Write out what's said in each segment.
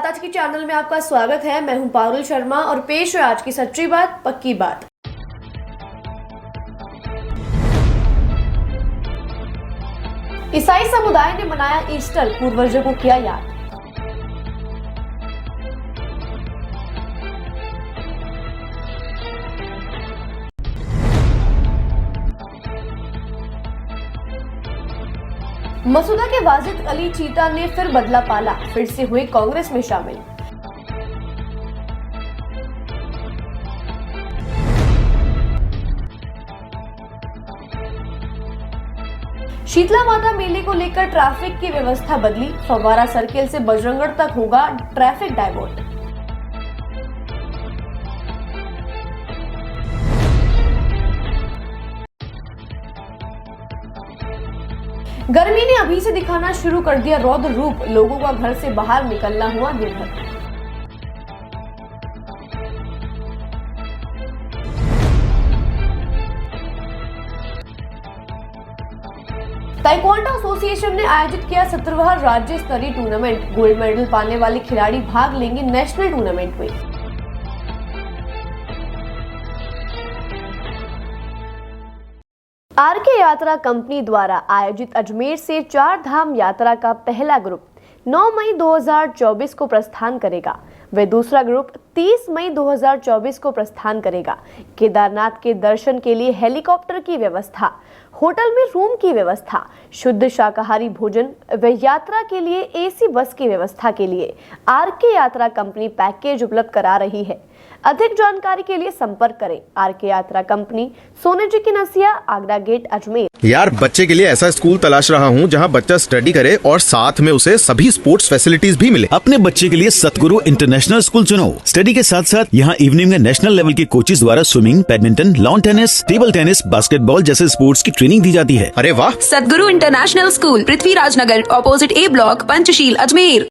बात आज के चैनल में आपका स्वागत है। मैं हूं पारुल शर्मा और पेश है आज की सच्ची बात पक्की बात। ईसाई समुदाय ने मनाया ईस्टर, पूर्वजों को किया याद। मसूदा के वाजिद अली चीता ने फिर बदला पाला, फिर से हुए कांग्रेस में शामिल। शीतला माता मेले को लेकर ट्रैफिक की व्यवस्था बदली, फव्वारा सर्किल से बजरंगगढ़ तक होगा ट्रैफिक डाइवर्ट। गर्मी ने अभी से दिखाना शुरू कर दिया रौद्र रूप, लोगों का घर से बाहर निकलना हुआ निर्भर। ताइक्वांडो एसोसिएशन ने आयोजित किया 17वां राज्य स्तरीय टूर्नामेंट, गोल्ड मेडल पाने वाले खिलाड़ी भाग लेंगे नेशनल टूर्नामेंट में। आरके यात्रा कंपनी द्वारा आयोजित अजमेर से 4 धाम यात्रा का पहला ग्रुप 9 मई 2024 को प्रस्थान करेगा। वे दूसरा ग्रुप 30 मई 2024 को प्रस्थान करेगा। केदारनाथ के दर्शन के लिए हेलीकॉप्टर की व्यवस्था, होटल में रूम की व्यवस्था, शुद्ध शाकाहारी भोजन व यात्रा के लिए एसी बस की व्यवस्था के लिए आरके यात्रा कंपनी पैकेज उपलब्ध करा रही है। अधिक जानकारी के लिए संपर्क करें आरके यात्रा कंपनी, सोने जी की नसिया, आगरा गेट, अजमेर। यार, बच्चे के लिए ऐसा स्कूल तलाश रहा हूँ जहाँ बच्चा स्टडी करे और साथ में उसे सभी स्पोर्ट्स फैसिलिटीज भी मिले। अपने बच्चे के लिए सतगुरु इंटरनेशनल स्कूल चुनो। स्टडी के साथ साथ यहाँ इवनिंग में नेशनल लेवल के कोचेज द्वारा swimming, badminton, lawn tennis, table tennis, basketball जैसे स्पोर्ट्स की ट्रेनिंग दी जाती है। अरे वाह! सतगुरु इंटरनेशनल स्कूल, पृथ्वीराज नगर, ऑपोजिट ए ब्लॉक, पंचशील, अजमेर।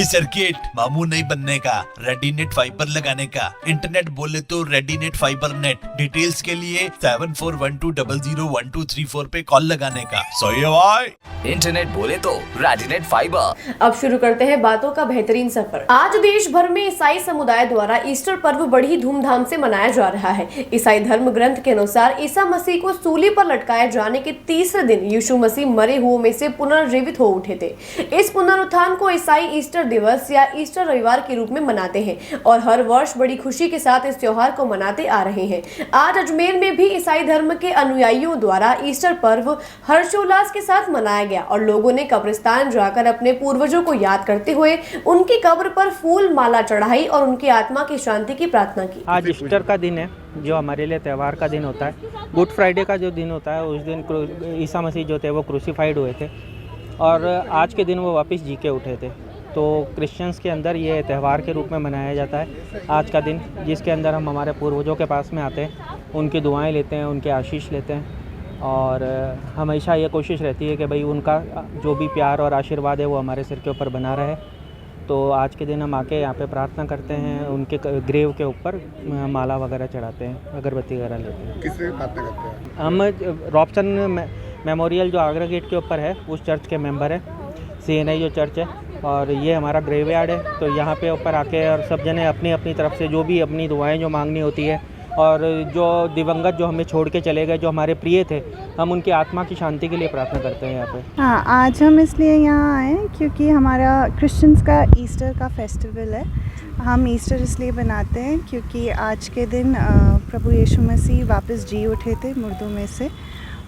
नई सर्किट, मामू नहीं बनने का, रेडीनेट फाइबर लगाने का, इंटरनेट बोले तो रेडीनेट फाइबर नेट। डिटेल्स के लिए 7412001234 पे कॉल लगाने का। सही है भाई। इंटरनेट बोले तो रेडिनेट फाइबर। अब शुरू करते हैं बातों का बेहतरीन सफर। आज देश भर में ईसाई समुदाय द्वारा ईस्टर पर्व बड़ी धूमधाम से मनाया जा रहा है। ईसाई धर्म ग्रंथ के अनुसार ईसा मसीह को सूली पर लटकाए जाने के तीसरे दिन यीशु मसीह मरे हुओं में से पुनर्जीवित हो उठे थे। इस पुनरुत्थान को ईसाई ईस्टर दिवस या ईस्टर रविवार के रूप में मनाते हैं और हर वर्ष बड़ी खुशी के साथ इस त्योहार को मनाते आ रहे हैं। आज अजमेर में भी ईसाई धर्म के अनुयायियों द्वारा ईस्टर पर्व हर्षोल्लास के साथ मनाया गया और लोगों ने कब्रिस्तान जाकर अपने पूर्वजों को याद करते हुए उनकी कब्र पर फूल माला चढ़ाई और उनकी आत्मा की शांति की प्रार्थना की। आज ईस्टर का दिन है जो हमारे लिए त्यौहार का दिन होता है। गुड फ्राइडे का जो दिन होता है उस दिन ईसा मसीह जो थे वो क्रूसीफाइड हुए थे और आज के दिन वो वापस जी के उठे थे। तो क्रिश्चियंस के अंदर ये त्यौहार के रूप में मनाया जाता है आज का दिन, जिसके अंदर हम हमारे पूर्वजों के पास में आते हैं, उनकी दुआएं लेते हैं, उनके आशीष लेते हैं और हमेशा ये कोशिश रहती है कि भाई उनका जो भी प्यार और आशीर्वाद है वो हमारे सिर के ऊपर बना रहे। तो आज के दिन हम आके यहाँ पे प्रार्थना करते हैं, उनके ग्रेव के ऊपर माला वगैरह चढ़ाते हैं, अगरबत्ती वगैरह लेते हैं। किससे प्रार्थना करते हैं? हम रॉबसन मेमोरियल जो आगरा गेट के ऊपर है उस चर्च के मेंबर हैं, CNI जो चर्च है, और ये हमारा ग्रेवयार्ड है। तो यहाँ पे ऊपर आके और सब जने अपनी अपनी तरफ से जो भी अपनी दुआएं जो मांगनी होती है और जो दिवंगत जो हमें छोड़ के चले गए, जो हमारे प्रिय थे, हम उनकी आत्मा की शांति के लिए प्रार्थना करते हैं यहाँ पे। हाँ, आज हम इसलिए यहाँ आए क्योंकि हमारा क्रिश्चियंस का ईस्टर का फेस्टिवल है। हम ईस्टर इसलिए बनाते हैं क्योंकि आज के दिन प्रभु यीशु मसीह वापस जी उठे थे मुर्दों में से,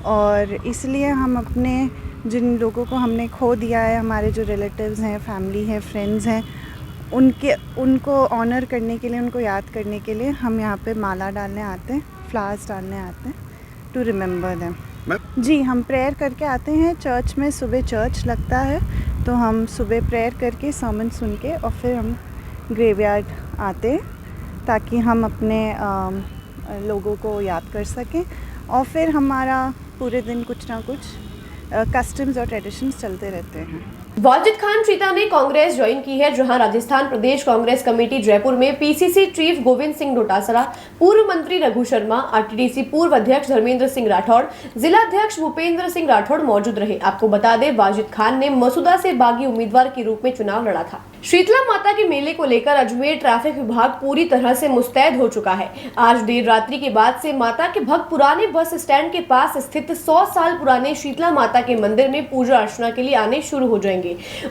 और इसलिए हम अपने जिन लोगों को हमने खो दिया है, हमारे जो रिलेटिव्स हैं, फैमिली है, फ्रेंड्स हैं, उनको ऑनर करने के लिए, उनको याद करने के लिए हम यहाँ पे माला डालने आते हैं, फ्लावर्स डालने आते हैं टू रिमेंबर देम। जी, हम प्रेयर करके आते हैं चर्च में। सुबह चर्च लगता है तो हम सुबह प्रेयर करके सर्मन सुन के और फिर हम ग्रेवयार्ड आते हैं ताकि हम अपने लोगों को याद कर सकें और फिर हमारा पूरे दिन कुछ ना कुछ कस्टम्स और ट्रेडिशंस चलते रहते हैं। वाजिद खान चीता ने कांग्रेस ज्वाइन की है, जहां राजस्थान प्रदेश कांग्रेस कमेटी जयपुर में PCC चीफ गोविंद सिंह डोटासरा, पूर्व मंत्री रघु शर्मा, RTDC पूर्व अध्यक्ष धर्मेंद्र सिंह राठौड़, जिला अध्यक्ष भूपेंद्र सिंह राठौड़ मौजूद रहे। आपको बता दें, वाजिद खान ने मसूदा से बागी उम्मीदवार के रूप में चुनाव लड़ा था। शीतला माता के मेले को लेकर अजमेर ट्रैफिक विभाग पूरी तरह से मुस्तैद हो चुका है। आज देर रात्रि के बाद से माता के भक्त पुराने बस स्टैंड के पास स्थित 100 साल पुराने शीतला माता के मंदिर में पूजा अर्चना के लिए आने शुरू हो जाएंगे।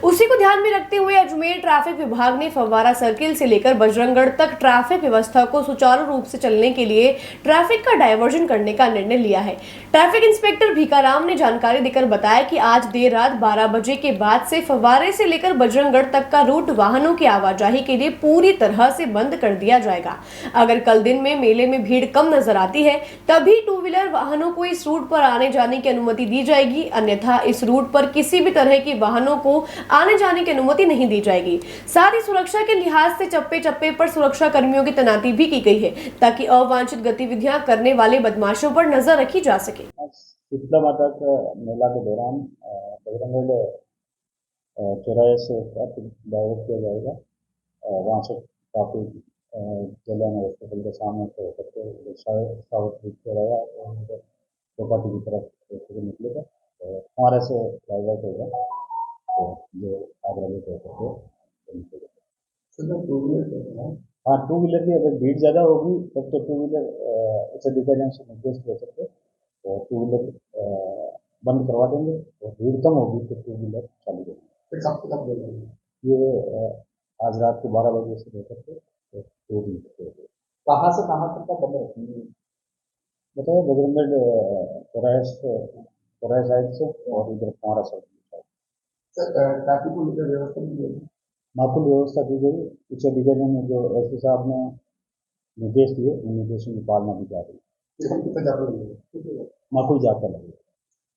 उसी को ध्यान में रखते हुए अजमेर ट्रैफिक विभाग ने फव्वारा सर्किल से लेकर बजरंगगढ़ तक ट्रैफिक व्यवस्था को सुचारू रूप से चलने के लिए ट्रैफिक का डायवर्जन करने का निर्णय लिया है। ट्रैफिक इंस्पेक्टर भीकाराम ने जानकारी देकर बताया कि आज देर रात 12 बजे के बाद से फव्वारे से लेकर बजरंगगढ़ तक का रूट वाहनों की आवाजाही के लिए पूरी तरह से बंद कर दिया जाएगा। अगर कल दिन में मेले में भीड़ कम नजर आती है तभी 2 व्हीलर वाहनों को इस रूट पर आने जाने की अनुमति दी जाएगी, अन्यथा इस रूट पर किसी भी तरह की वाहनों को आने जाने की अनुमति नहीं दी जाएगी। साथ ही सुरक्षा के लिहाज से चप्पे चप्पे पर सुरक्षा कर्मियों की तैनाती भी की गई है ताकि अवांछित गतिविधियां करने वाले बदमाशों पर नजर रखी जा सके। शीतला माता का मेला के दौरान बजरंगगढ़ चौराहे से ट्रैफिक डाइवर्ट किया जाएगा। वहाँ से काफ़ी कल्याण हॉस्पिटल के सामने से होकर सावत चौराहा और चौपाटी की तरफ निकलेगा और हमारे से डाइवर्ट होगा तो जो आगरा में होकर हाँ 2 व्हीलर की अगर भीड़ ज़्यादा होगी तब तो 2 व्हीलर उसे डिपेंडेंस निर्देश दे सकते तो 2 व्हीलर बंद करवा देंगे और भीड़ कम होगी तो 2 व्हीलर चालू करेंगे। ये आज रात को 12 बजे से लेकर के 2 दिन तक कहाँ से कहाँ तक का बंद रखेंगे बताइए? बजरंगगढ़ चौराहे साइड से और इधर हमारा साइड ट्रैफिक को लेकर व्यवस्था दी गई, माकूल व्यवस्था दी गई। उच्च अधिकारी ने जो SP साहब ने निर्देश दिए उन निर्देशों की पालना भी जा रही है। माकूल जाकर लगे।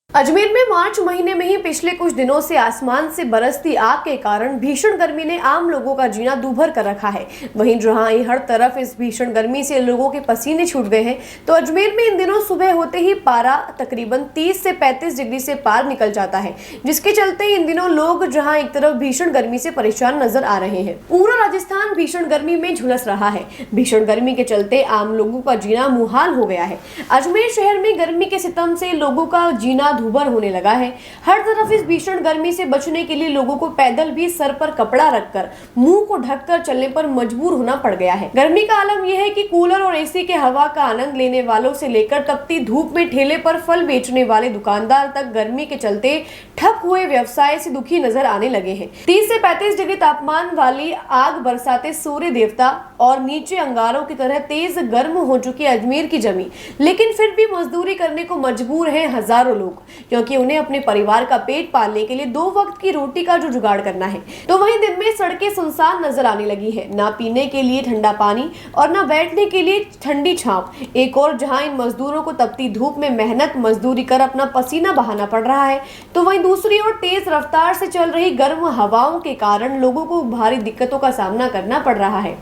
अजमेर में मार्च महीने में ही पिछले कुछ दिनों से आसमान से बरसती आग के कारण भीषण गर्मी ने आम लोगों का जीना दूभर कर रखा है। वहीं जहां हर तरफ इस भीषण गर्मी से लोगों के पसीने छूट गए हैं, तो अजमेर में इन दिनों सुबह होते ही पारा तकरीबन 30 से 35 डिग्री से पार निकल जाता है, जिसके चलते इन दिनों लोग जहां एक तरफ भीषण गर्मी से परेशान नजर आ रहे हैं, पूरा राजस्थान भीषण गर्मी में झुलस रहा है। भीषण गर्मी के चलते आम लोगों का जीना मुहाल हो गया है। अजमेर शहर में गर्मी के सितम से लोगों का जीना दूभर होने लगा है। हर तरफ इस भीषण गर्मी से बचने के लिए लोगों को पैदल भी सर पर कपड़ा रखकर मुंह को ढककर चलने पर मजबूर होना पड़ गया है। गर्मी का आलम यह है कि कूलर और एसी के हवा का आनंद लेने वालों से लेकर तपती धूप में ठेले पर फल बेचने वाले दुकानदार तक गर्मी के चलते ठप हुए व्यवसाय से दुखी नजर आने लगे हैं। 30 से 35 डिग्री तापमान वाली आग बरसाते सूर्य देवता और नीचे अंगारों की तरह तेज गर्म हो चुकी अजमेर की जमीन, लेकिन फिर भी मजदूरी करने को मजबूर हैं हजारों लोग, क्योंकि उन्हें अपने परिवार का पेट पालने के लिए 2 वक्त की रोटी का जो जुगाड़ करना है। तो वहीं दिन में सड़कें सुनसान नजर आने लगी है, ना पीने के लिए ठंडा पानी और ना बैठने के लिए ठंडी छांव। एक और जहां इन मजदूरों को तपती धूप में मेहनत मजदूरी कर अपना पसीना बहाना पड़ रहा है, तो वहीं दूसरी ओर तेज रफ्तार से चल रही गर्म हवाओं के कारण लोगों को भारी दिक्कतों का सामना करना पड़ रहा है।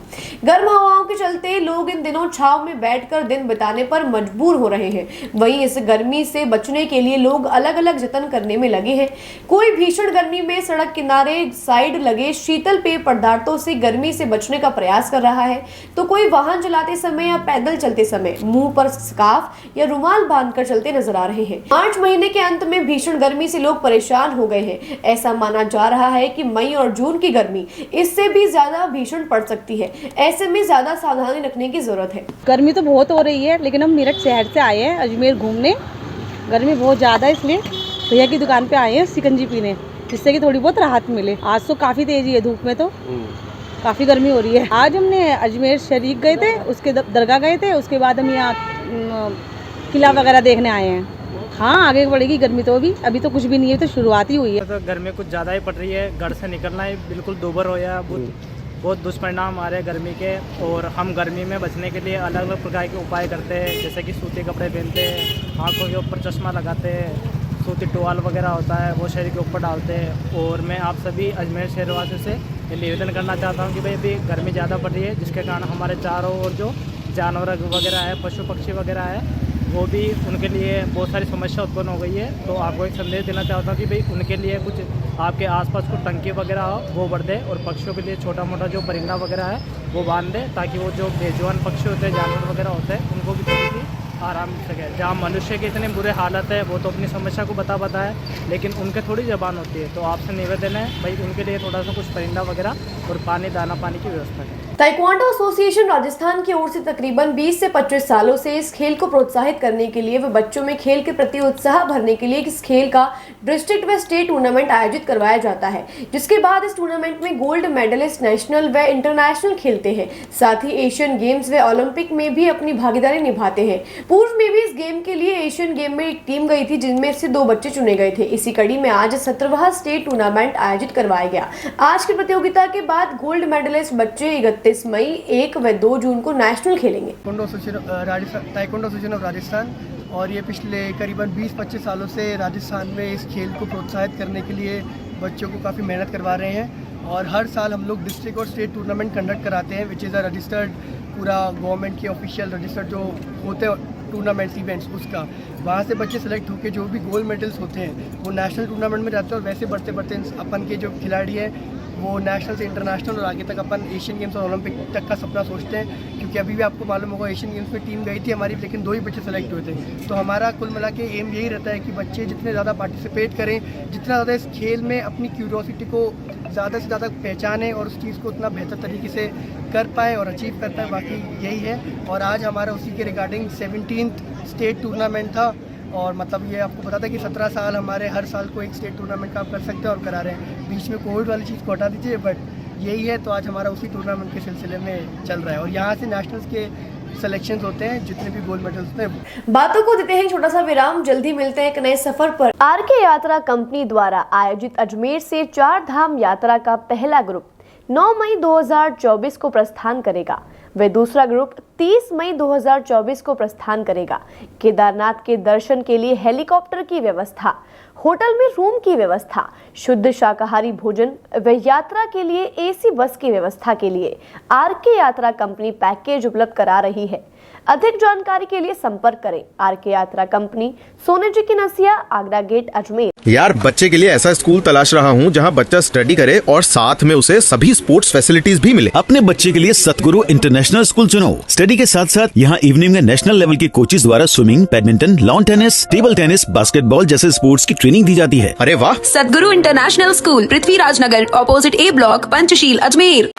गर्म हवाओं के चलते लोग इन दिनों छांव में बैठकर दिन बिताने पर मजबूर हो रहे हैं। वहीं इस गर्मी से बचने के लिए लोग अलग अलग जतन करने में लगे हैं। कोई भीषण गर्मी में सड़क किनारे साइड लगे शीतल पेय पदार्थों से गर्मी से बचने का प्रयास कर रहा है, तो कोई वाहन चलाते समय या पैदल चलते समय मुंह पर स्कार्फ या रुमाल बांधकर चलते नजर आ रहे हैं। मार्च महीने के अंत में भीषण गर्मी से लोग परेशान हो गए हैं। ऐसा माना जा रहा है कि मई और जून की गर्मी इससे भी ज्यादा भीषण पड़ सकती है। ऐसे में ज्यादा सावधानी रखने की जरूरत है। गर्मी तो बहुत हो रही है, लेकिन हम मेरठ शहर से आए हैं अजमेर घूमने। गर्मी बहुत ज़्यादा है, इसलिए भैया की दुकान पे आए हैं सिकंजी पीने, जिससे कि थोड़ी बहुत राहत मिले। आज तो काफ़ी तेज़ी है धूप में, तो काफ़ी गर्मी हो रही है। आज हमने अजमेर शरीफ गए थे, उसके दरगाह गए थे, उसके बाद हम यहाँ किला वगैरह देखने आए हैं। हाँ, आगे बढ़ेगी गर्मी तो अभी तो कुछ भी नहीं है, तो शुरुआत ही हुई है। तो गर्मी कुछ ज़्यादा ही पड़ रही है, घर से निकलना ही बिल्कुल दोबर हो गया। बहुत दुष्परिणाम आ रहे हैं गर्मी के, और हम गर्मी में बचने के लिए अलग अलग प्रकार के उपाय करते हैं, जैसे कि सूती कपड़े पहनते हैं, आँखों के ऊपर चश्मा लगाते हैं, सूती टोवाल वगैरह होता है वो शरीर के ऊपर डालते हैं। और मैं आप सभी अजमेर शहरवासियों से ये निवेदन करना चाहता हूँ कि भाई अभी गर्मी ज़्यादा पड़ रही है, जिसके कारण हमारे चारों ओर जो जानवर वगैरह है, पशु पक्षी वगैरह है, वो भी उनके लिए बहुत सारी समस्या उत्पन्न हो गई है। तो आपको एक संदेश देना चाहता हूँ कि भाई उनके लिए कुछ आपके आसपास कुछ टंकी वगैरह हो वो भर दे, और पक्षियों के लिए छोटा मोटा जो परिंदा वगैरह है वो बांध दे, ताकि वो जो बेजुबान पक्षी होते हैं, जानवर वगैरह होते हैं, उनको भी थोड़ी सी आराम मिल सके। जहाँ मनुष्य की इतनी बुरे हालत है, वो तो अपनी समस्या को बता है, लेकिन उनके थोड़ी जबान होती है। तो आपसे निवेदन है भाई उनके लिए थोड़ा सा कुछ परिंदा वगैरह और पानी दाना पानी की व्यवस्था है। ताइक्वांडो एसोसिएशन राजस्थान की ओर से तकरीबन 20 से 25 सालों से इस खेल को प्रोत्साहित करने के लिए व बच्चों में खेल के प्रति उत्साह भरने के लिए इस खेल का डिस्ट्रिक्ट व स्टेट टूर्नामेंट आयोजित करवाया जाता है, जिसके बाद इस टूर्नामेंट में गोल्ड मेडलिस्ट नेशनल व इंटरनेशनल खेलते हैं। साथ ही एशियन गेम्स व ओलंपिक में भी अपनी भागीदारी निभाते हैं। पूर्व में भी इस गेम के लिए एशियन गेम में एक टीम गई थी, जिनमें से 2 बच्चे चुने गए थे। इसी कड़ी में आज 17वां स्टेट टूर्नामेंट आयोजित करवाया गया। आज की प्रतियोगिता के बाद गोल्ड मेडलिस्ट बच्चे 31 मई, 1 व 2 जून को नेशनल खेलेंगे। ताइक्वांडो एसोसिएशन ऑफ राजस्थान, और ये पिछले करीबन 20-25 सालों से राजस्थान में इस खेल को प्रोत्साहित करने के लिए बच्चों को काफ़ी मेहनत करवा रहे हैं। और हर साल हम लोग डिस्ट्रिक्ट और स्टेट टूर्नामेंट कंडक्ट कराते हैं, विच इज़ अ रजिस्टर्ड, पूरा गवर्नमेंट के ऑफिशियल रजिस्टर्ड जो होते हैं टूर्नामेंट्स इवेंट्स, उसका वहाँ से बच्चे सेलेक्ट होकर जो भी गोल्ड मेडल्स होते हैं वो नेशनल टूर्नामेंट में जाते हैं। और वैसे बढ़ते बढ़ते अपन के जो खिलाड़ी हैं वो नेशनल से इंटरनेशनल और आगे तक अपन एशियन गेम्स और ओलंपिक तक का सपना सोचते हैं। क्योंकि अभी भी आपको मालूम होगा एशियन गेम्स में टीम गई थी हमारी, लेकिन 2 ही बच्चे सेलेक्ट हुए थे। तो हमारा कुल मिला के एम यही रहता है कि बच्चे जितने ज़्यादा पार्टिसिपेट करें, जितना ज़्यादा इस खेल में अपनी क्यूरियोसिटी को ज़्यादा से ज़्यादा पहचानें और उस चीज़ को उतना बेहतर तरीके से कर पाएँ और अचीव कर पाएँ, बाकी यही है। और आज हमारा उसी के रिगार्डिंग 17th स्टेट टूर्नामेंट था, और मतलब ये आपको पता था कि 17 साल हमारे हर साल को एक स्टेट टूर्नामेंट का आप कर सकते हैं और करा रहे हैं। बीच में कोविड वाली चीज़ को हटा दीजिए, बट यही है। तो आज हमारा उसी टूर्नामेंट के सिलसिले में चल रहा है, और यहाँ से नेशनल्स के सिलेक्शंस होते हैं, जितने भी गोल्ड मेडल्स होते हैं। बातों को देते हैं छोटा सा विराम, जल्दी मिलते हैं एक नए सफर पर। आरके यात्रा कंपनी द्वारा आयोजित अजमेर से 4 धाम यात्रा का पहला ग्रुप 9 मई 2024 को प्रस्थान करेगा। वे दूसरा ग्रुप 30 मई 2024 को प्रस्थान करेगा। केदारनाथ के दर्शन के लिए हेलीकॉप्टर की व्यवस्था, होटल में रूम की व्यवस्था, शुद्ध शाकाहारी भोजन व यात्रा के लिए एसी बस की व्यवस्था के लिए आरके यात्रा कंपनी पैकेज उपलब्ध करा रही है। अधिक जानकारी के लिए संपर्क करें आरके यात्रा कंपनी, सोने जी की नसिया, आगरा गेट, अजमेर। यार, बच्चे के लिए ऐसा स्कूल तलाश रहा हूँ जहाँ बच्चा स्टडी करे और साथ में उसे सभी स्पोर्ट्स फैसिलिटीज भी मिले। अपने बच्चे के लिए सतगुरु इंटरनेशनल स्कूल चुनो। स्टडी के साथ साथ यहाँ इवनिंग में नेशनल लेवल के कोचेज द्वारा swimming, badminton, lawn tennis, table tennis, basketball जैसे स्पोर्ट्स की ट्रेनिंग दी जाती है। अरे वाह! सतगुरु इंटरनेशनल स्कूल, पृथ्वीराज नगर, ऑपोजिट ए ब्लॉक, पंचशील, अजमेर।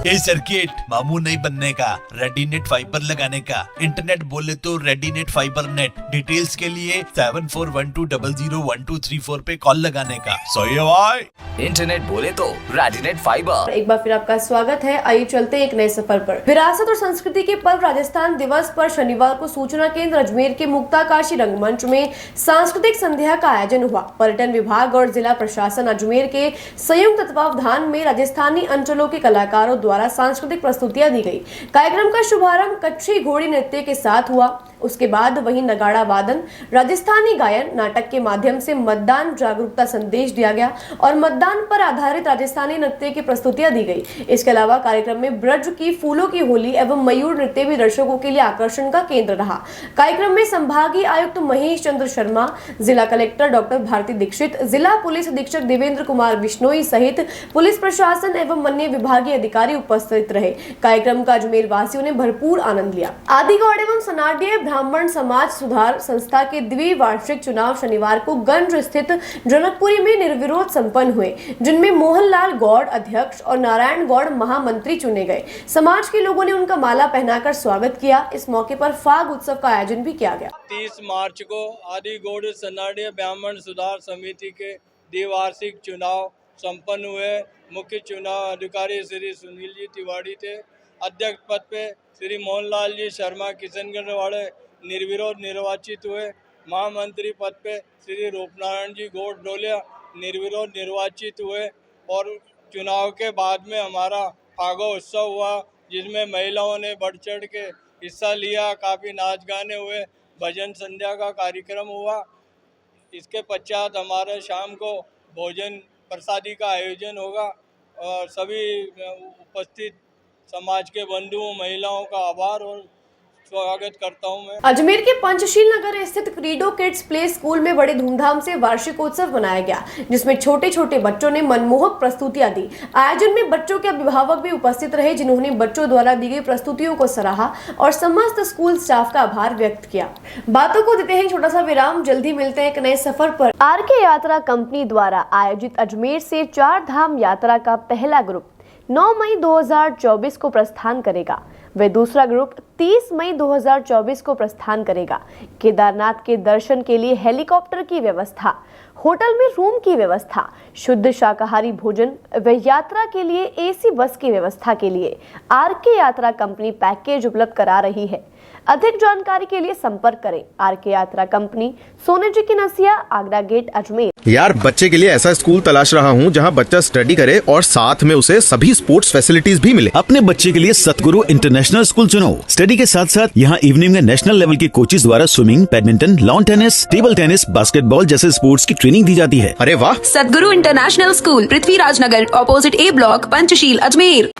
ये सर्किट मामू नहीं बनने का, रेडीनेट फाइबर लगाने का। इंटरनेट बोले तो रेडीनेट फाइबर नेट। डिटेल्स के लिए 7412001234 पे कॉल लगाने का। सही है भाई। इंटरनेट बोले तो रेडीनेट फाइबर। एक बार फिर आपका स्वागत है। आइए चलते हैं एक नए सफर पर। विरासत और संस्कृति के पर्व राजस्थान दिवस पर शनिवार को सूचना केंद्र अजमेर के मुक्ताकाशी रंगमंच में सांस्कृतिक संध्या का आयोजन हुआ। पर्यटन विभाग और जिला प्रशासन अजमेर के संयुक्त तत्वावधान में राजस्थानी अंचलों के कलाकारों द्वारा सांस्कृतिक प्रस्तुतियां दी गई। कार्यक्रम का शुभारंभ कच्छी घोड़ी नृत्य के साथ हुआ। उसके बाद वहीं नगाड़ा वादन, राजस्थानी गायन, नाटक के माध्यम से मतदान जागरूकता संदेश दिया गया और मतदान पर आधारित राजस्थानी नृत्य की प्रस्तुतियां दी गई। इसके अलावा कार्यक्रम में ब्रज की फूलों की होली एवं मयूर नृत्य भी दर्शकों के लिए आकर्षण का केंद्र रहा। कार्यक्रम में संभागीय आयुक्त महेश चंद्र शर्मा, जिला कलेक्टर डॉक्टर भारती दीक्षित, जिला पुलिस अधीक्षक देवेंद्र कुमार बिश्नोई सहित पुलिस प्रशासन एवं अन्य विभागीय अधिकारी उपस्थित रहे। कार्यक्रम का अजमेर वासियों ने भरपूर आनंद लिया। आदिगौड़ एवं सनाडीय ब्राह्मण समाज सुधार संस्था के द्विवार्षिक चुनाव शनिवार को गंज स्थित जनकपुरी में निर्विरोध संपन्न हुए, जिनमें मोहनलाल गौड़ अध्यक्ष और नारायण गौड़ महामंत्री चुने गए। समाज के लोगों ने उनका माला पहनाकर स्वागत किया। इस मौके पर फाग उत्सव का आयोजन भी किया गया। 30 मार्च को आदिगौड़ सनाडीय ब्राह्मण सुधार समिति के द्विवार्षिक चुनाव संपन्न हुए। मुख्य चुनाव अधिकारी श्री सुनील जी तिवारी थे। अध्यक्ष पद पे श्री मोहनलाल जी शर्मा किशनगढ़ वाले निर्विरोध निर्वाचित हुए। महामंत्री पद पे श्री रूपनारायण जी गौड़ डोलिया निर्विरोध निर्वाचित हुए। और चुनाव के बाद में हमारा फागो उत्सव हुआ, जिसमें महिलाओं ने बढ़ चढ़ के हिस्सा लिया। काफ़ी नाच गाने हुए, भजन संध्या का कार्यक्रम हुआ। इसके पश्चात हमारे शाम को भोजन प्रसादी का आयोजन होगा और सभी उपस्थित समाज के बंधुओं महिलाओं का आभार और स्वागत करता हूं मैं। अजमेर के पंचशील नगर स्थित क्रीडो किड्स प्ले स्कूल में बड़े धूमधाम से वार्षिकोत्सव मनाया गया, जिसमें छोटे छोटे बच्चों ने मनमोहक प्रस्तुतियां दी। आयोजन में बच्चों के अभिभावक भी उपस्थित रहे, जिन्होंने बच्चों द्वारा दी गई प्रस्तुतियों को सराहा और समस्त स्कूल स्टाफ का आभार व्यक्त किया। बातों को देते हैं छोटा सा विराम, जल्दी मिलते हैं एक नए सफर पर। आरके यात्रा कंपनी द्वारा आयोजित अजमेर से 4 धाम यात्रा का पहला ग्रुप 9 मई 2024 को प्रस्थान करेगा। वे दूसरा ग्रुप 30 मई 2024 को प्रस्थान करेगा। केदारनाथ के दर्शन के लिए हेलीकॉप्टर की व्यवस्था, होटल में रूम की व्यवस्था, शुद्ध शाकाहारी भोजन व यात्रा के लिए एसी बस की व्यवस्था के लिए आरके यात्रा कंपनी पैकेज उपलब्ध करा रही है। अधिक जानकारी के लिए संपर्क करें आरके यात्रा कंपनी, सोने जी की नसिया, आगरा गेट, अजमेर। यार, बच्चे के लिए ऐसा स्कूल तलाश रहा हूँ जहाँ बच्चा स्टडी करे और साथ में उसे सभी स्पोर्ट्स फैसिलिटीज भी मिले। अपने बच्चे के लिए सतगुरु इंटरनेशनल स्कूल चुनो। स्टडी के साथ साथ यहाँ इवनिंग में नेशनल लेवल के कोचेज द्वारा swimming, badminton, lawn tennis, table tennis, basketball जैसे स्पोर्ट्स की ट्रेनिंग दी जाती है। अरे वाह! सतगुरु इंटरनेशनल स्कूल, पृथ्वीराज नगर, ऑपोजिट ए ब्लॉक, पंचशील, अजमेर।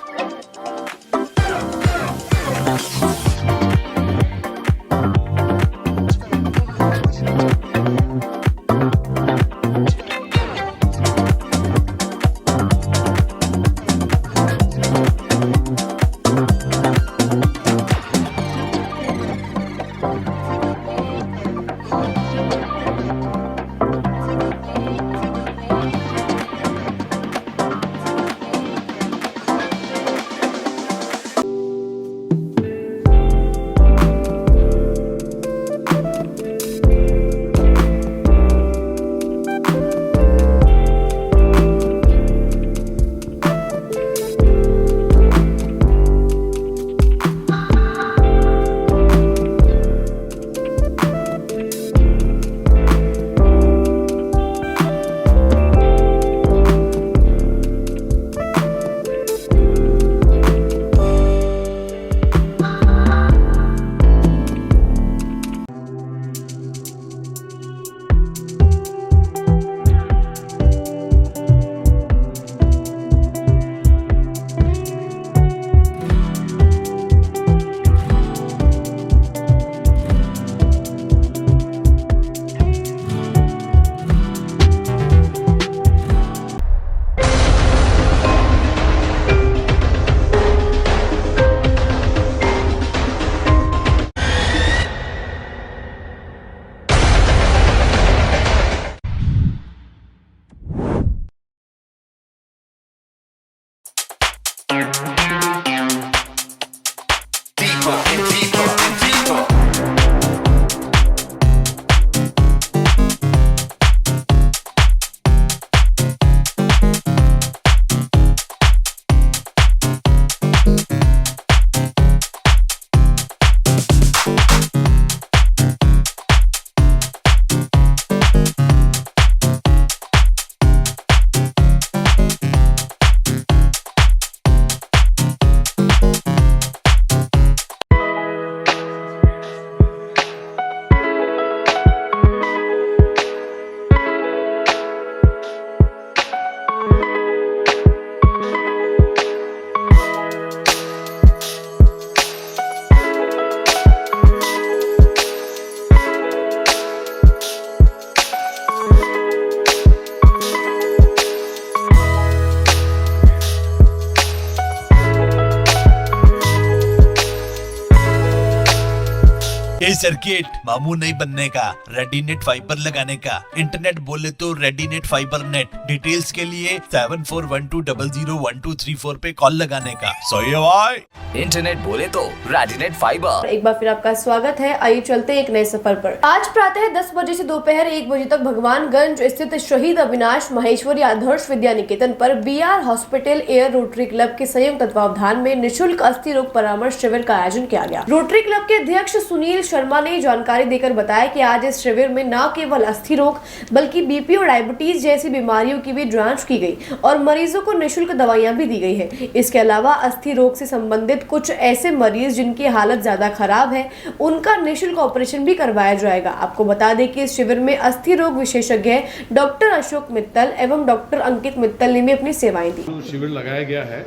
ये सर्किट मामू नहीं बनने का, रेडीनेट फाइबर लगाने का, इंटरनेट बोले तो रेडीनेट फाइबर नेट। डिटेल्स के लिए 7412001234 पे कॉल लगाने का। सही है भाई। इंटरनेट बोले तो रेडिनेट फाइबर। एक बार फिर आपका स्वागत है। आइए चलते हैं एक नए सफर पर। आज प्रातः 10 बजे से दोपहर 1 बजे तक भगवानगंज स्थित शहीद अविनाश माहेश्वरी आदर्श विद्या निकेतन पर BR hospital air rotary club के संयुक्त तत्वावधान में निःशुल्क अस्थि रोग परामर्श शिविर का आयोजन किया गया। रोटरी क्लब के अध्यक्ष सुनील शर्मा ने जानकारी देकर बताया कि आज इस शिविर में न केवल अस्थि रोग बल्कि BP और डायबिटीज जैसी बीमारियों की भी जांच की गई और मरीजों को निःशुल्क दवाइयां भी दी गई है। इसके अलावा अस्थि रोग से संबंधित कुछ ऐसे मरीज जिनकी हालत ज्यादा खराब है उनका निःशुल्क ऑपरेशन भी करवाया जाएगा। आपको बता दें कि इस शिविर में अस्थि रोग विशेषज्ञ डॉक्टर अशोक मित्तल एवं डॉक्टर अंकित मित्तल ने भी अपनी सेवाएं दी। शिविर लगाया गया है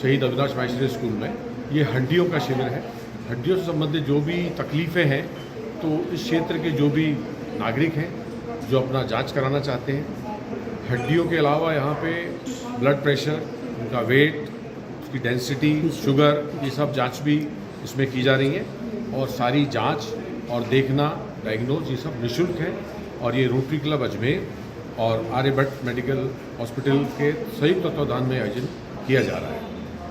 शहीद अविनाश माहेश्वरी स्कूल में। ये हड्डियों का शिविर है। हड्डियों से संबंधित जो भी तकलीफ़ें हैं तो इस क्षेत्र के जो भी नागरिक हैं जो अपना जांच कराना चाहते हैं, हड्डियों के अलावा यहाँ पे ब्लड प्रेशर, उनका वेट, उसकी डेंसिटी, शुगर, ये सब जांच भी इसमें की जा रही है और सारी जांच और देखना, डायग्नोज, ये सब निःशुल्क है। और ये रोटरी क्लब अजमेर और आर्यभट्ट मेडिकल हॉस्पिटल के संयुक्त तत्वावधान में आयोजन किया जा रहा है।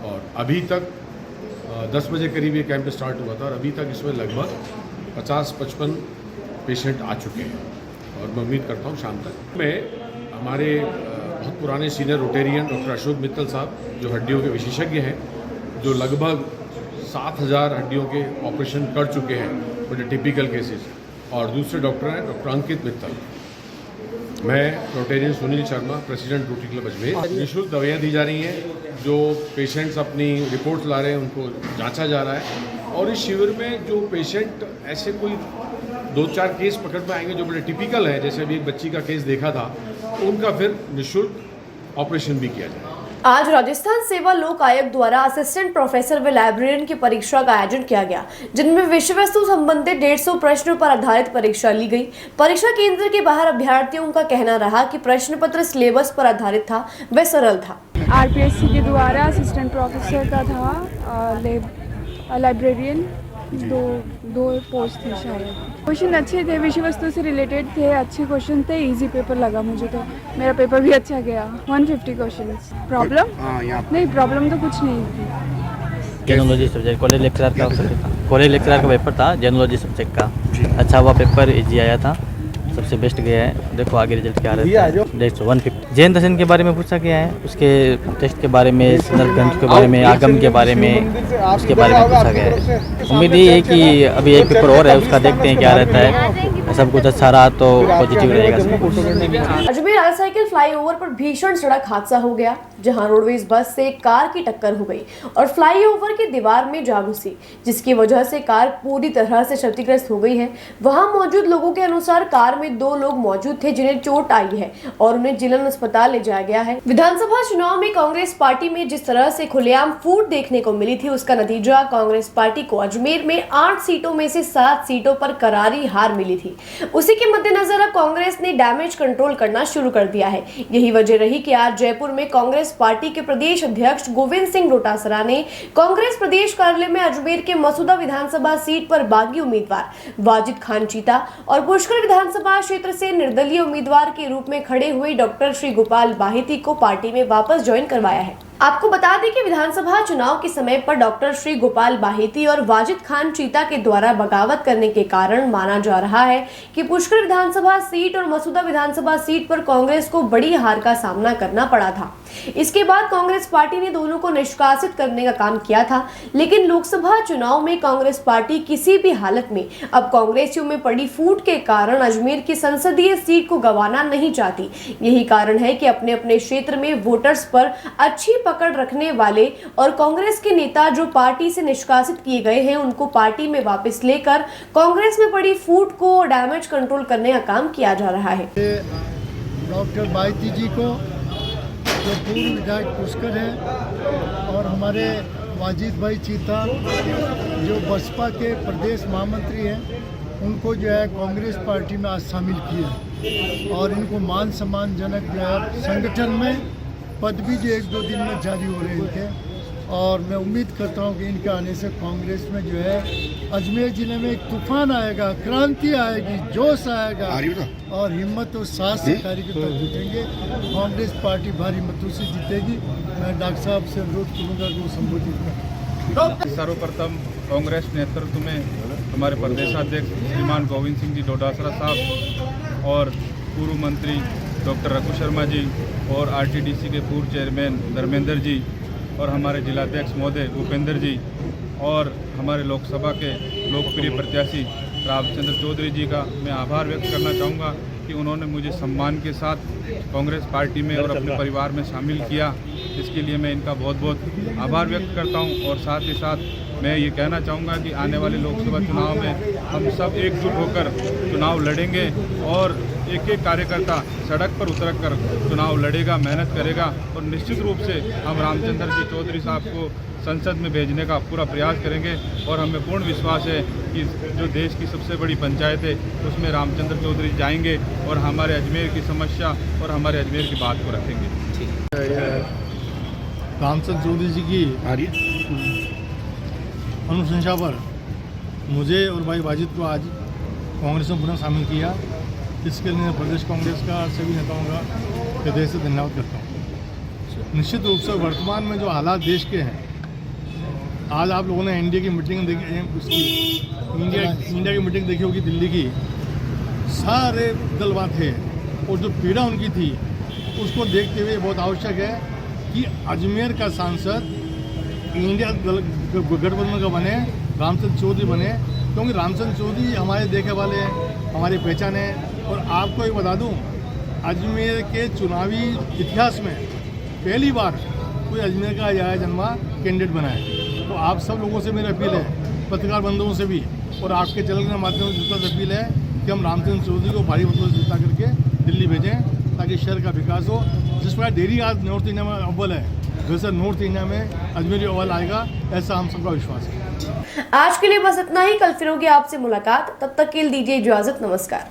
और अभी तक 10 बजे करीब ये कैंप स्टार्ट हुआ था और अभी तक इसमें लगभग 50-55 पेशेंट आ चुके हैं और मैं उम्मीद करता हूँ शाम तक में हमारे बहुत पुराने senior Rotarian doctor Ashok Mittal साहब जो हड्डियों के विशेषज्ञ हैं, जो लगभग 7000 हड्डियों के ऑपरेशन कर चुके हैं बड़े टिपिकल केसेस, और दूसरे डॉक्टर हैं डॉक्टर अंकित मित्तल। मैं Rotarian Sunil Sharma, president rotary club Ajmer. निःशुल्क दवाइयाँ दी जा रही हैं। जो पेशेंट्स अपनी रिपोर्ट्स ला रहे हैं उनको जांचा जा रहा है। और इस शिविर में जो पेशेंट ऐसे कोई 2-4 केस पकड़ में आएंगे जो बड़े टिपिकल हैं, जैसे अभी एक बच्ची का केस देखा था, उनका फिर निःशुल्क ऑपरेशन भी किया जाए। आज राजस्थान सेवा लोक आयोग द्वारा असिस्टेंट प्रोफेसर व लाइब्रेरियन की परीक्षा का आयोजन किया गया, जिनमें विषय वस्तु संबंधित 150 प्रश्नों पर आधारित परीक्षा ली गई। परीक्षा केंद्र के बाहर अभ्यर्थियों का कहना रहा कि प्रश्न पत्र सिलेबस पर आधारित था व सरल था। RPSC के द्वारा असिस्टेंट प्रोफेसर का था, लाइब्रेरियन दो पोस्ट थी शायद। क्वेश्चन अच्छे थे, विषय वस्तु से रिलेटेड थे, अच्छे क्वेश्चन थे, इजी पेपर लगा मुझे तो। मेरा पेपर भी अच्छा गया। 150 क्वेश्चंस। प्रॉब्लम नहीं, प्रॉब्लम तो कुछ नहीं थी। जेनोलॉजी सब्जेक्ट कॉलेज लेक्चरर का पेपर था, जेनोलॉजी सब्जेक्ट का। अच्छा हुआ, पेपर इजी आया था, सबसे बेस्ट गया है। देखो आगे रिजल्ट क्या आ रहा है। 150 जैन दर्शन के बारे में पूछा गया है, उसके टेस्ट के बारे में, संदर्भ ग्रंथ के बारे में, आगम के बारे में, उसके बारे में पूछा गया है। उम्मीद ये है कि अभी एक पेपर और है, उसका देखते हैं क्या रहता है। सब कुछ अच्छा रहा तो पॉजिटिव रहेगा। अजमेर आई साइकिल फ्लाईओवर पर भीषण सड़क हादसा हो गया, जहां रोडवेज बस से कार की टक्कर हो गई और फ्लाईओवर की दीवार में जा घुसी, जिसकी वजह से कार पूरी तरह से क्षतिग्रस्त हो गई है। वहां मौजूद लोगों के अनुसार कार में 2 लोग मौजूद थे जिन्हें चोट आई है और उन्हें जिला अस्पताल ले जाया गया है। विधानसभा चुनाव में कांग्रेस पार्टी में जिस तरह से खुलेआम फूट देखने को मिली थी, उसका नतीजा कांग्रेस पार्टी को अजमेर में 8 सीटों में से 7 सीटों पर करारी हार मिली थी। उसी के मद्देनजर अब कांग्रेस ने डैमेज कंट्रोल करना शुरू कर दिया है। यही वजह रही कि आज जयपुर में कांग्रेस पार्टी के प्रदेश अध्यक्ष गोविंद सिंह डोटासरा ने कांग्रेस प्रदेश कार्यालय में अजमेर के मसूदा विधानसभा सीट पर बागी उम्मीदवार वाजिद खान चीता और पुष्कर विधानसभा क्षेत्र से निर्दलीय उम्मीदवार के रूप में खड़े हुए डॉक्टर श्री गोपाल बाहिती को पार्टी में वापस ज्वाइन करवाया है। आपको बता दें कि विधानसभा चुनाव के समय पर डॉक्टर श्री गोपाल बाहिती और वाजिद खान चीता के द्वारा बगावत करने के कारण माना जा रहा है कि पुष्कर विधानसभा सीट और मसूदा विधानसभा सीट पर कांग्रेस को बड़ी हार का सामना करना पड़ा था। इसके बाद कांग्रेस पार्टी ने दोनों को निष्कासित करने का काम किया था, लेकिन लोकसभा चुनाव में कांग्रेस पार्टी किसी भी हालत में अब कांग्रेसियों में पड़ी फूट के कारण अजमेर की संसदीय सीट को गंवाना नहीं चाहती। यही कारण है कि अपने अपने क्षेत्र में वोटर्स पर अच्छी पकड़ रखने वाले और कांग्रेस के नेता जो पार्टी से निष्कासित किए गए हैं, उनको पार्टी में वापस लेकर कांग्रेस में पड़ी फूट को डैमेज कंट्रोल करने का काम किया जा रहा है। डॉक्टर बाहिती जी को जो पूर्व विधायक पुष्कर है और हमारे वाजिद भाई चीता जो बसपा के प्रदेश महामंत्री हैं, उनको जो है कांग्रेस पार्टी में आज शामिल किया और इनको मान सम्मानजनक जो है संगठन में पद भी जो 1-2 दिन में जारी हो रहे थे। और मैं उम्मीद करता हूँ कि इनके आने से कांग्रेस में जो है अजमेर ज़िले में एक तूफान आएगा, क्रांति आएगी, जोश आएगा और हिम्मत और साहस से कार्यकर्ता जुटेंगे। कांग्रेस पार्टी भारी मतों से जीतेगी। मैं डॉक्टर साहब से अनुरोध करूँगा कि वो संबोधित करें। सर्वप्रथम कांग्रेस नेतृत्व में हमारे प्रदेशाध्यक्ष श्रीमान गोविंद सिंह जी डोडासरा साहब और पूर्व मंत्री डॉक्टर रघु शर्मा जी और आरटीडीसी के पूर्व चेयरमैन धर्मेंद्र जी और हमारे जिलाध्यक्ष महोदय भूपेंद्र जी और हमारे लोकसभा के लोकप्रिय प्रत्याशी रामचंद्र चौधरी जी का मैं आभार व्यक्त करना चाहूँगा कि उन्होंने मुझे सम्मान के साथ कांग्रेस पार्टी में और अपने परिवार में शामिल किया। इसके लिए मैं इनका बहुत बहुत आभार व्यक्त करता हूं और साथ ही साथ मैं ये कहना चाहूँगा कि आने वाले लोकसभा चुनाव में हम सब एकजुट होकर चुनाव लड़ेंगे और एक एक कार्यकर्ता सड़क पर उतर कर चुनाव लड़ेगा, मेहनत करेगा और निश्चित रूप से हम रामचंद्र जी चौधरी साहब को संसद में भेजने का पूरा प्रयास करेंगे और हमें पूर्ण विश्वास है कि जो देश की सबसे बड़ी पंचायत है उसमें रामचंद्र चौधरी जाएंगे और हमारे अजमेर की समस्या और हमारे अजमेर की बात को रखेंगे। रामचंद्र चौधरी जी की अनुशंसा पर मुझे और भाई वाजिद को आज कांग्रेस में पुनः शामिल किया। इसके लिए प्रदेश कांग्रेस का सभी नेताओं का हृदय से धन्यवाद करता हूँ। निश्चित रूप से वर्तमान में जो हालात देश के हैं, आज आप लोगों ने एनडीए की मीटिंग देखी, उसकी इंडिया की मीटिंग देखी होगी दिल्ली की, सारे दल वहाँ थे और जो पीड़ा उनकी थी उसको देखते हुए बहुत आवश्यक है कि अजमेर का सांसद इंडिया गठबंधन का बने, रामचंद्र चौधरी बने, क्योंकि रामचंद्र चौधरी हमारे देखे वाले हैं, हमारी पहचान है। और आपको एक बता दूं, अजमेर के चुनावी इतिहास में पहली बार कोई अजमेर का आया जन्मा कैंडिडेट बना है। तो आप सब लोगों से मेरी अपील है, पत्रकार बंधुओं से भी और आपके चैनल के माध्यम से अपील है कि हम रामचंद्र चौधरी को भारी मतों से जिता करके दिल्ली भेजें ताकि शहर का विकास हो। जिस प्रकार डेली आज नॉर्थ इंडिया में अव्वल है, वैसे नॉर्थ इंडिया में अजमेर अव्वल आएगा, ऐसा हम सबका विश्वास है। आज के लिए बस इतना ही। कल फिर होगी आपसे मुलाकात, तब तक के लिए दीजिए इजाजत। नमस्कार।